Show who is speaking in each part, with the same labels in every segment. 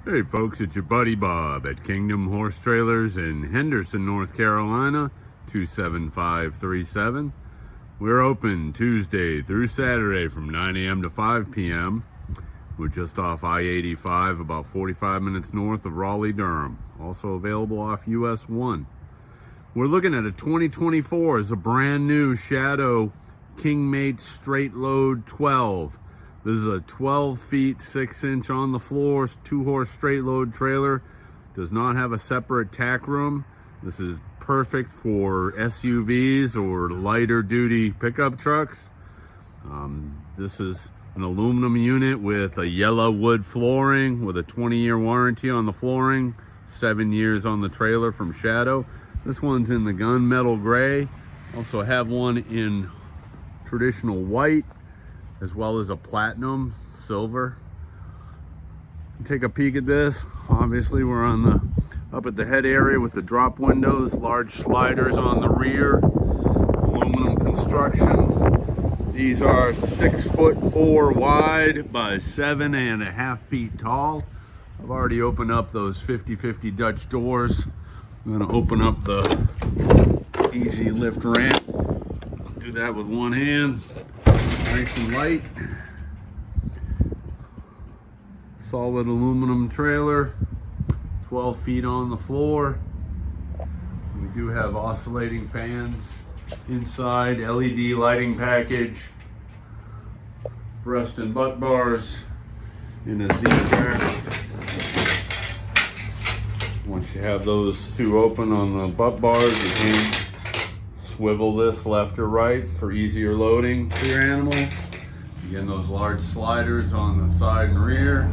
Speaker 1: Hey folks, it's your buddy Bob at Kingdom Horse Trailers in Henderson, North Carolina, 27537. We're open Tuesday through Saturday from 9 a.m. to 5 p.m. We're just off I-85, about 45 minutes north of Raleigh, Durham. Also available off US 1. We're looking at a 2024 as a brand new Shadow Kingmate Straight Load 12. This is a 12 feet 6 inch on the floor, 2-horse straight load trailer. Does not have a separate tack room. This is perfect for SUVs or lighter duty pickup trucks. This is an aluminum unit with a YellaWood flooring with a 20-year warranty on the flooring, 7 years on the trailer from Shadow. This one's in the gunmetal gray. Also have one in traditional white, as well as a platinum silver. Take a peek at this. Obviously we're on up at the head area with the drop windows, large sliders on the rear, aluminum construction. These are 6'4" wide by 7.5 feet tall. I've already opened up those 50/50 Dutch doors. I'm gonna open up the easy lift ramp. Do that with one hand. Nice and light. Solid aluminum trailer, 12 feet on the floor. We do have oscillating fans inside, LED lighting package, breast and butt bars in a Z-jack. Once you have those two open on the butt bars, you can swivel this left or right for easier loading for your animals. Again, those large sliders on the side and rear.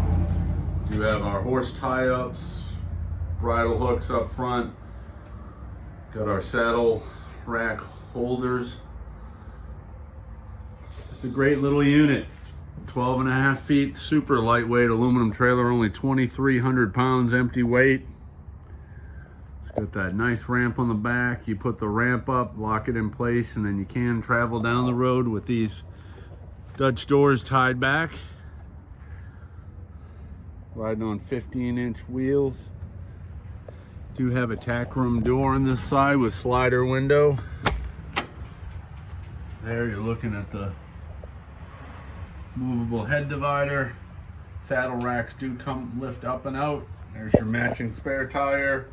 Speaker 1: Do have our horse tie-ups, bridle hooks up front. Got our saddle rack holders. Just a great little unit. 12.5 feet, super lightweight aluminum trailer, only 2,300 pounds empty weight. Got that nice ramp on the back. You put the ramp up, lock it in place, and then you can travel down the road with these Dutch doors tied back. Riding on 15-inch wheels. Do have a tack room door on this side with slider window. There you're looking at the movable head divider. Saddle racks do come lift up and out. There's your matching spare tire.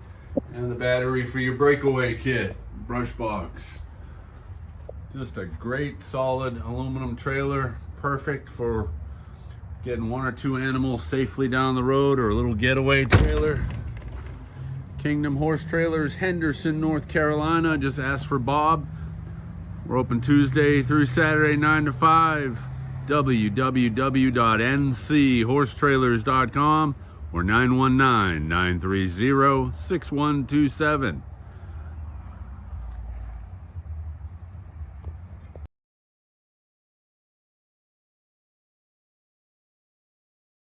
Speaker 1: And the battery for your breakaway kit, brush box. Just a great solid aluminum trailer, perfect for getting 1 or 2 animals safely down the road, or a little getaway trailer. Kingdom Horse Trailers, Henderson, North Carolina. Just ask for Bob. We're open Tuesday through Saturday, 9 to 5. www.ncHorsetrailers.com or 919-930-6127.